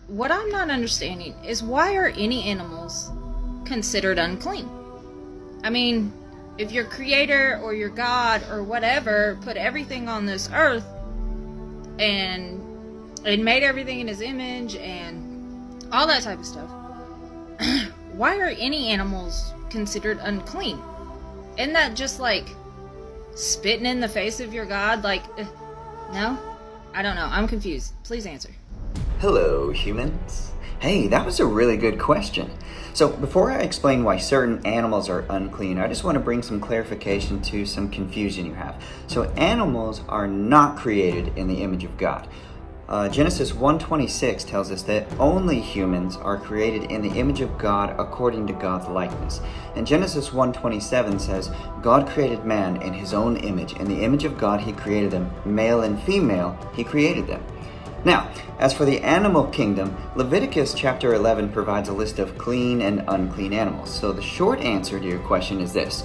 What I'm not understanding is why are any animals considered unclean? I mean, if your creator or your God or whatever put everything on this earth and made everything in his image and all that type of stuff, why are any animals considered unclean? Isn't that just like spitting in the face of your God? Like, no? I don't know. I'm confused. Please answer. Hello, humans. Hey, that was a really good question. So before I explain why certain animals are unclean, I just want to bring some clarification to some confusion you have. So animals are not created in the image of God. Genesis 1:26 tells us that only humans are created in the image of God according to God's likeness. And Genesis 1:27 says, God created man in his own image. In the image of God he created them, male and female he created them. Now, as for the animal kingdom, Leviticus chapter 11 provides a list of clean and unclean animals. So the short answer to your question is this.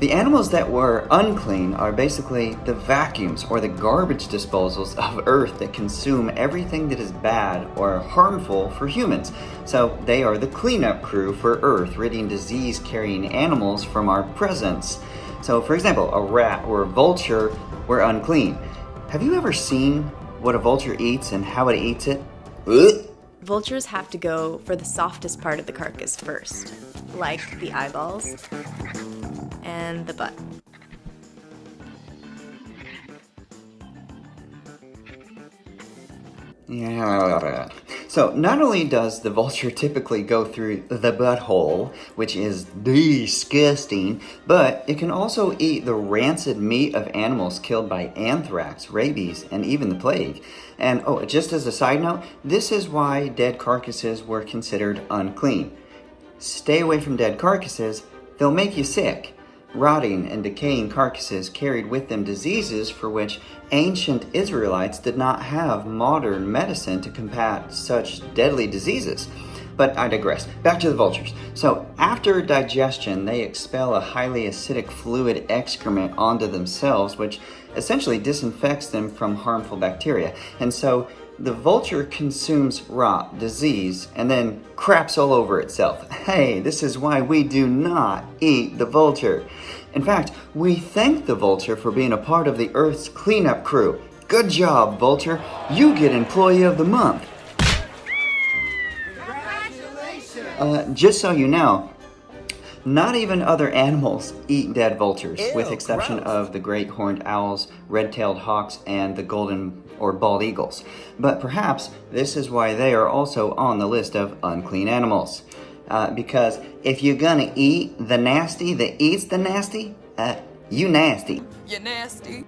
The animals that were unclean are basically the vacuums or the garbage disposals of earth that consume everything that is bad or harmful for humans. So they are the cleanup crew for earth, ridding disease-carrying animals from our presence. So for example, a rat or a vulture were unclean. Have you ever seen what a vulture eats and how it eats it? Ugh. Vultures have to go for the softest part of the carcass first, like the eyeballs and the butt. Yeah. So not only does the vulture typically go through the butthole, which is disgusting, but it can also eat the rancid meat of animals killed by anthrax, rabies, and even the plague. And just as a side note, this is why dead carcasses were considered unclean. Stay away from dead carcasses, they'll make you sick. Rotting and decaying carcasses carried with them diseases for which ancient Israelites did not have modern medicine to combat such deadly diseases. But I digress. Back to the vultures. So after digestion, they expel a highly acidic fluid excrement onto themselves, which essentially disinfects them from harmful bacteria. And so the vulture consumes rot, disease, and then craps all over itself. Hey, this is why we do not eat the vulture. In fact, we thank the vulture for being a part of the Earth's cleanup crew. Good job, vulture. You get Employee of the Month. Congratulations! Just so you know, not even other animals eat dead vultures, with exception of the great horned owls, red-tailed hawks, and the golden or bald eagles. But perhaps this is why they are also on the list of unclean animals. Because if you're gonna eat the nasty that eats the nasty, you nasty. You're nasty.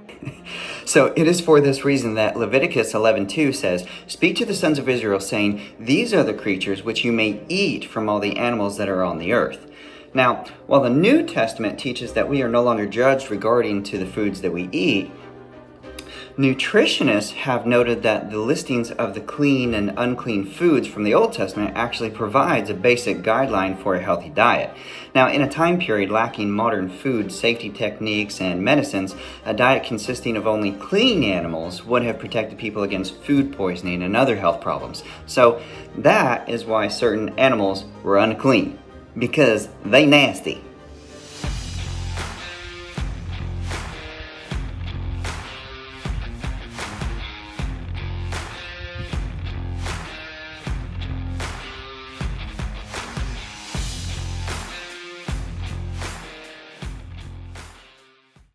So it is for this reason that Leviticus 11:2 says, Speak to the sons of Israel, saying, These are the creatures which you may eat from all the animals that are on the earth. Now, while the New Testament teaches that we are no longer judged regarding to the foods that we eat, nutritionists have noted that the listings of the clean and unclean foods from the Old Testament actually provides a basic guideline for a healthy diet. Now, in a time period lacking modern food safety techniques and medicines, a diet consisting of only clean animals would have protected people against food poisoning and other health problems. So that is why certain animals were unclean, because they nasty.